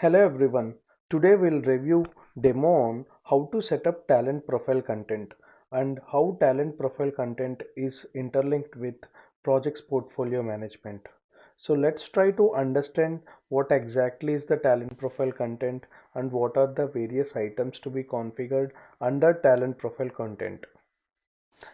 Hello everyone. Today we'll review demo on how to set up talent profile content and how talent profile content is interlinked with projects portfolio management. So let's try to understand what exactly is the talent profile content and what are the various items to be configured under talent profile content.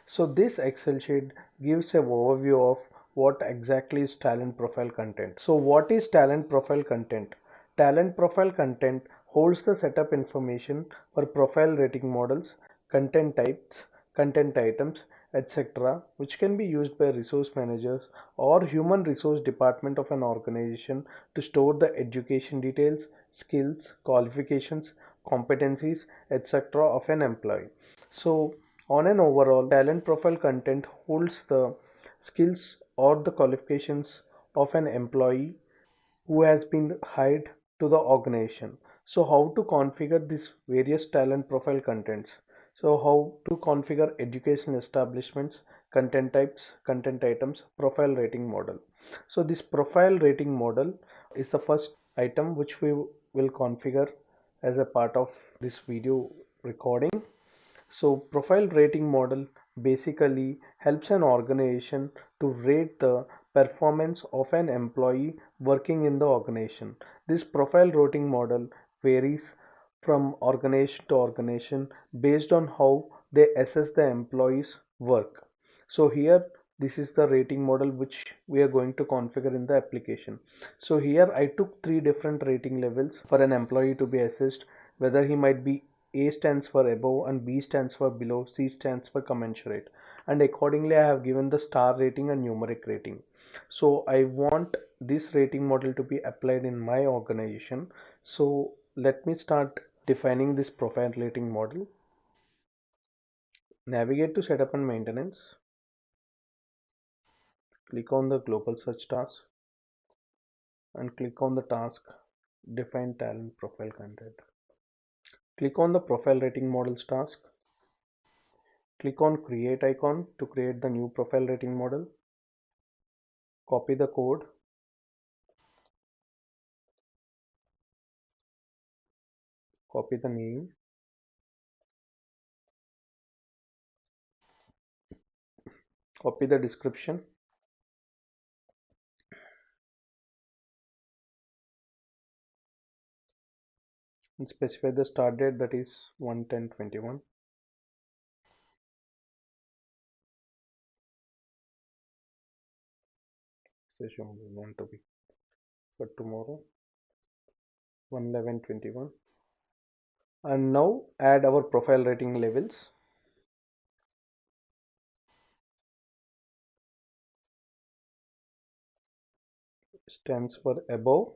So this Excel sheet gives an overview of what exactly is talent profile content. So what is talent profile content? Talent profile content holds the setup information for profile rating models, content types, content items, etc., which can be used by resource managers or human resource department of an organization to store the education details, skills, qualifications, competencies, etc. of an employee. So on an overall, talent profile content holds the skills or the qualifications of an employee who has been hired to the organization. So how to configure these various talent profile contents? So how to configure education establishments, content types, content items, profile rating model. So this profile rating model is the first item which we will configure as a part of this video recording. So profile rating model basically helps an organization to rate the performance of an employee working in the organization. This profile rating model varies from organization to organization based on how they assess the employees' work. So here this is the rating model which we are going to configure in the application. So here I took three different rating levels for an employee to be assessed, whether he might be A stands for above and B stands for below, C stands for commensurate, and accordingly I have given the star rating and numeric rating. So I want this rating model to be applied in my organization. So let me start defining this profile rating model. Navigate to setup and maintenance. Click on the global search task and click on the task define talent profile content. Click on the profile rating models task. Click on create icon to create the new profile rating model. Copy the code, copy the name, copy the description, and specify the start date, that is 1/10/21. Session we want to be for tomorrow 1/11/21. And now add our profile rating levels. Stands for above.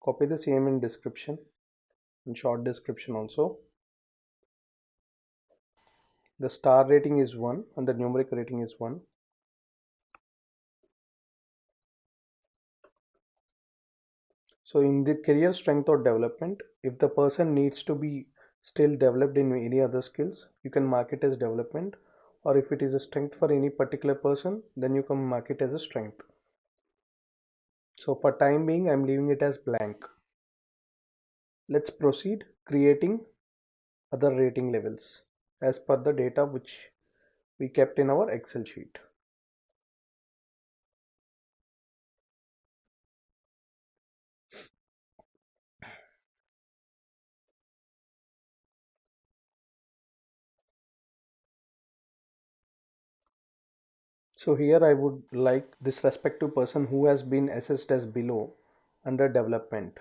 Copy the same in description and short description also. The star rating is 1 and the numeric rating is 1. So in the career strength or development, if the person needs to be still developed in any other skills, you can mark it as development, or if it is a strength for any particular person, then you can mark it as a strength. So for time being, I'm leaving it as blank. Let's proceed creating other rating levels as per the data which we kept in our Excel sheet. So here I would like this respective person who has been assessed as below under development.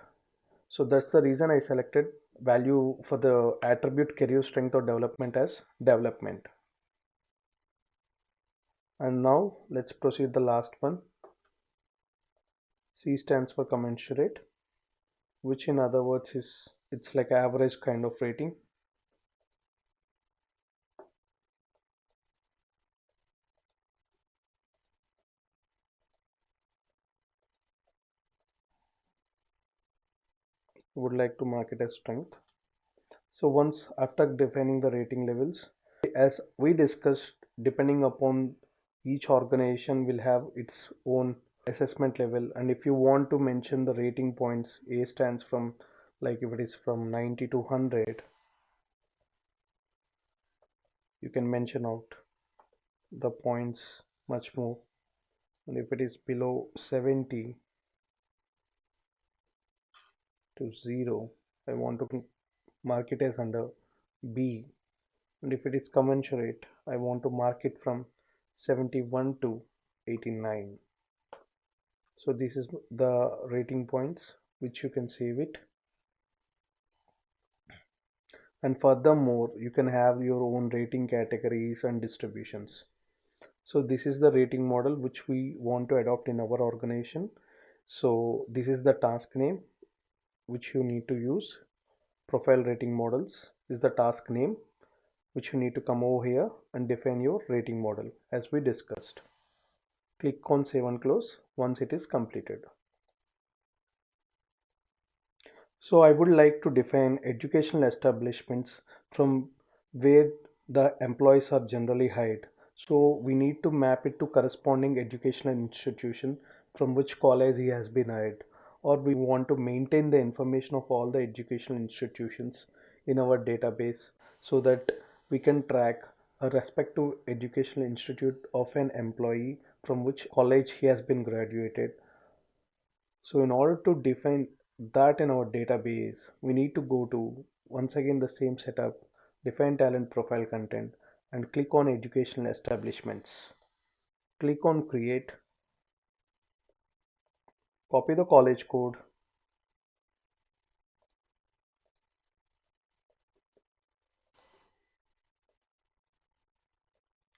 So that's the reason I selected value for the attribute career strength or development as development. And now let's proceed the last one. C stands for commensurate, which in other words is it's like average kind of rating. Would like to mark it as strength. So once after defining the rating levels, as we discussed, depending upon each organization will have its own assessment level, and if you want to mention the rating points, A stands from, like if it is from 90 to 100, you can mention out the points much more. And if it is below 70 to 0, I want to mark it as under B. And if it is commensurate, I want to mark it from 71 to 89. So this is the rating points which you can save it. And furthermore, you can have your own rating categories and distributions. So this is the rating model which we want to adopt in our organization. So this is the task name which you need to use. Profile rating models is the task name which you need to come over here and define your rating model as we discussed. Click on save and close once it is completed. So I would like to define educational establishments from where the employees are generally hired. So we need to map it to corresponding educational institution from which college he has been hired. Or we want to maintain the information of all the educational institutions in our database so that we can track a respective educational institute of an employee from which college he has been graduated. So in order to define that in our database, we need to go to once again the same setup, define talent profile content, and click on educational establishments. Click on create, copy the college code,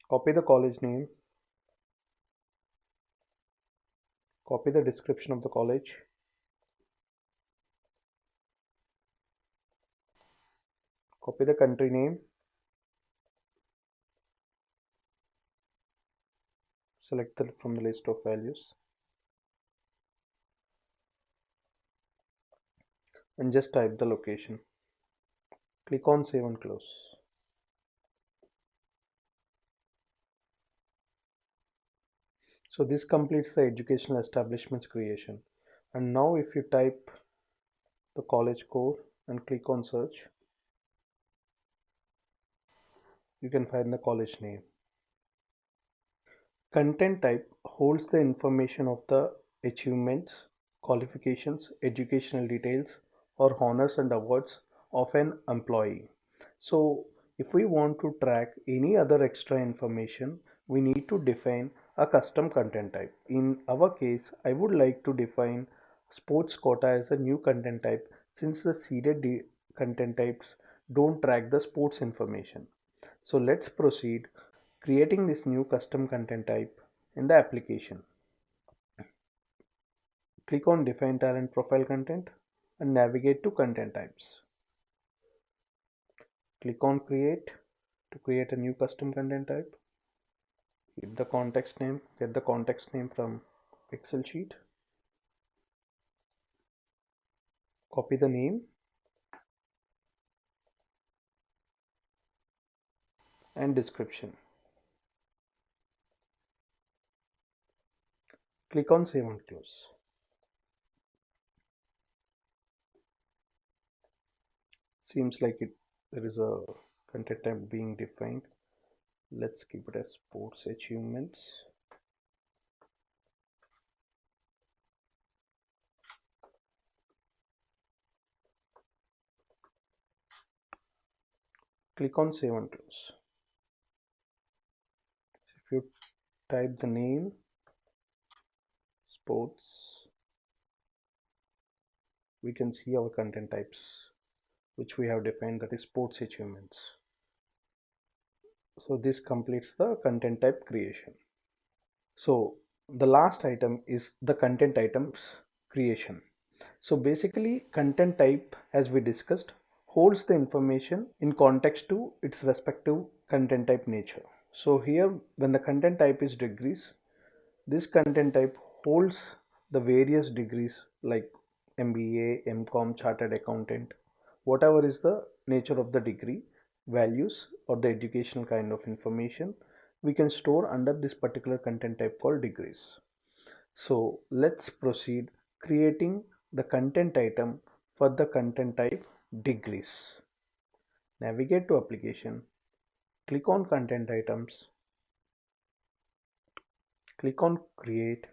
copy the college name, copy the description of the college, copy the country name, select it from the list of values, and just type the location. Click on save and close. So this completes the educational establishments creation. And now if you type the college code and click on search, you can find the college name. Content type holds the information of the achievements, qualifications, educational details, or honors and awards of an employee. So if we want to track any other extra information, we need to define a custom content type. In our case, I would like to define sports quota as a new content type since the seeded content types don't track the sports information. So let's proceed creating this new custom content type in the application. Click on define talent profile content and navigate to content types. Click on create to create a new custom content type. Get the context name from Excel sheet. Copy the name and description. Click on save and close. Seems like there is a content type being defined. Let's keep it as sports achievements. Click on save and close. If you type the name sports, we can see our content types which we have defined, that is sports achievements. So this completes the content type creation. So the last item is the content items creation. So basically content type, as we discussed, holds the information in context to its respective content type nature. So here when the content type is degrees, this content type holds the various degrees like MBA, MCOM, Chartered Accountant, whatever is the nature of the degree, values or the educational kind of information we can store under this particular content type called degrees. So let's proceed creating the content item for the content type degrees. Navigate to application, click on content items, click on create.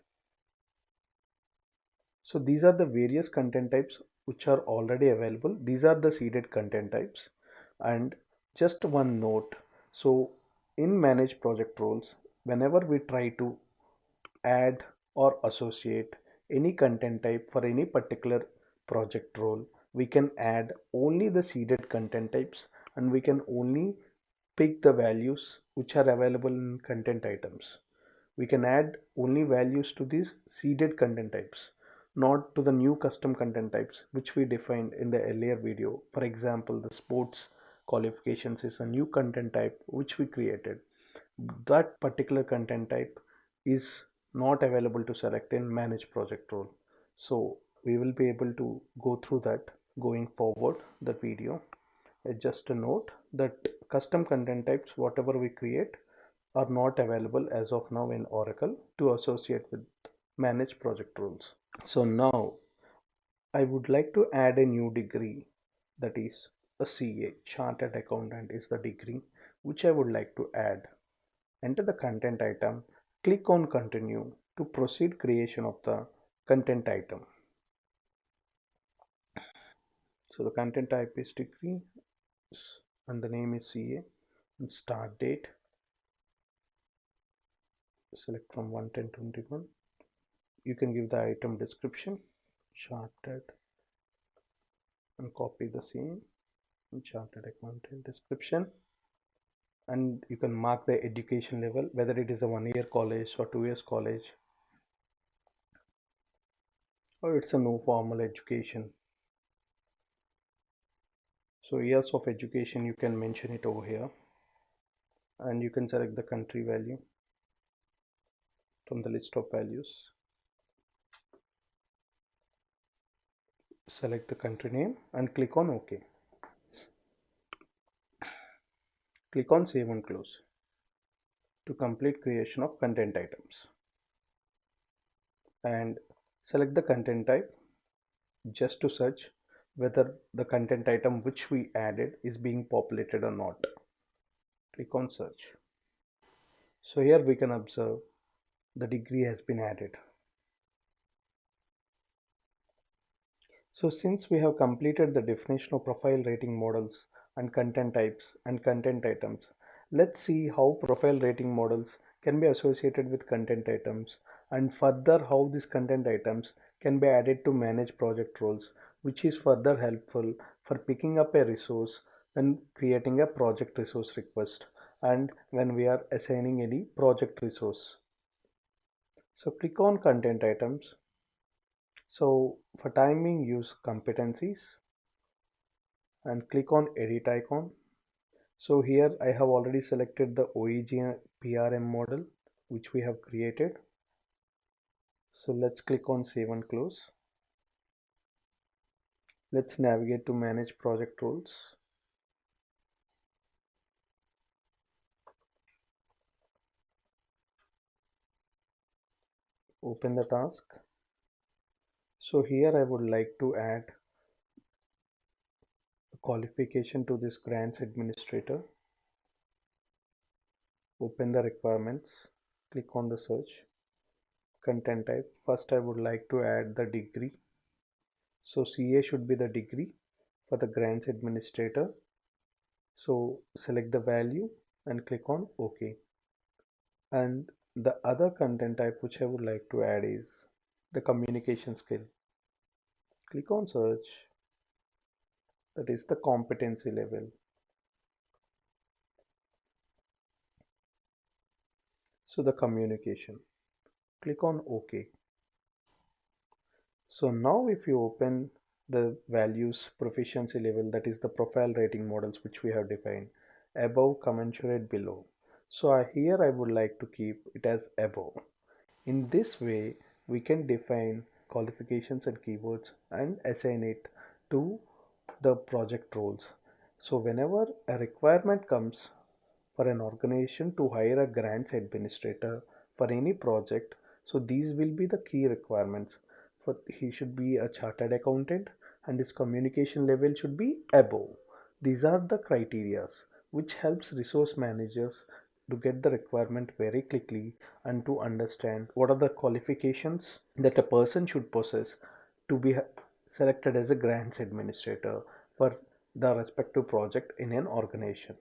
So these are the various content types which are already available. These are the seeded content types. And just one note. So in manage project roles, whenever we try to add or associate any content type for any particular project role, we can add only the seeded content types and we can only pick the values which are available in content items. We can add only values to these seeded content types, not to the new custom content types which we defined in the earlier video. For example, the sports qualifications is a new content type which we created. That particular content type is not available to select in manage project role. So we will be able to go through that going forward the video. Just a note that custom content types, whatever we create, are not available as of now in Oracle to associate with manage project roles. So now I would like to add a new degree, that is a CA, Chartered Accountant is the degree which I would like to add. Enter the content item, click on continue to proceed creation of the content item. So the content type is degree and the name is CA and start date. Select from 1/10/21. You can give the item description, chartered, and copy the same chartered accountant description, and you can mark the education level, whether it is a 1-year college or 2 years college or it's a no formal education. So years of education you can mention it over here, and you can select the country value from the list of values. Select the country name and click on OK. Click on save and close to complete creation of content items, and select the content type just to search whether the content item which we added is being populated or not. Click on search. So here we can observe the degree has been added. So since we have completed the definition of profile rating models and content types and content items, let's see how profile rating models can be associated with content items, and further how these content items can be added to manage project roles, which is further helpful for picking up a resource when creating a project resource request and when we are assigning any project resource. So click on content items. So for timing, use competencies and click on edit icon. So here I have already selected the OEG PRM model which we have created. So let's click on save and close. Let's navigate to manage project roles. Open the task. So here I would like to add a qualification to this grants administrator. Open the requirements, click on the search, content type. First I would like to add the degree. So CA should be the degree for the grants administrator. So select the value and click on OK. And the other content type which I would like to add is the communication skill. Click on search, that is the competency level. So the communication, click on OK. So now if you open the values proficiency level, that is the profile rating models which we have defined, above, commensurate, below. So here I would like to keep it as above. In this way we can define qualifications and keywords and assign it to the project roles. So whenever a requirement comes for an organization to hire a grants administrator for any project, So these will be the key requirements. For he should be a chartered accountant and his communication level should be above. These are the criterias which helps resource managers to get the requirement very quickly and to understand what are the qualifications that a person should possess to be selected as a grants administrator for the respective project in an organization.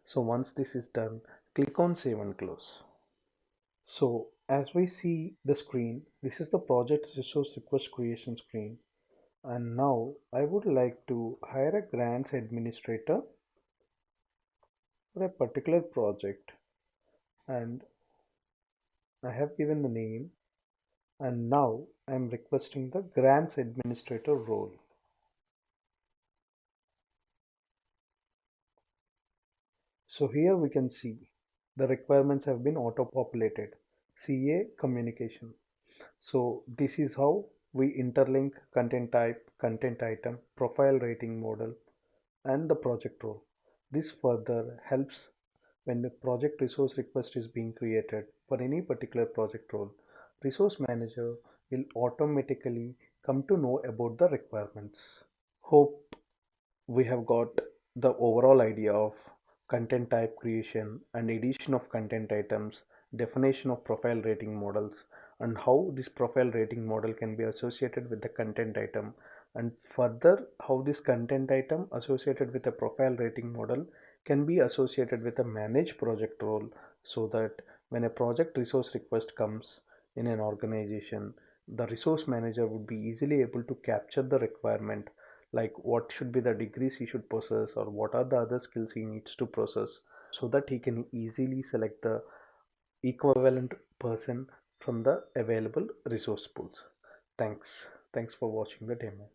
So once this is done, click on save and close. So as we see the screen, this is the project resource request creation screen. And now I would like to hire a grants administrator for a particular project, and I have given the name, and now I am requesting the grants administrator role. So here we can see the requirements have been auto-populated. CA communication. So this is how we interlink content type, content item, profile rating model, and the project role. This further helps when the project resource request is being created for any particular project role. Resource manager will automatically come to know about the requirements. Hope we have got the overall idea of content type creation and addition of content items, definition of profile rating models, and how this profile rating model can be associated with the content item, and further how this content item associated with a profile rating model can be associated with a managed project role, so that when a project resource request comes in an organization, the resource manager would be easily able to capture the requirement, like what should be the degrees he should possess or what are the other skills he needs to possess, so that he can easily select the equivalent person from the available resource pools. Thanks for watching the demo.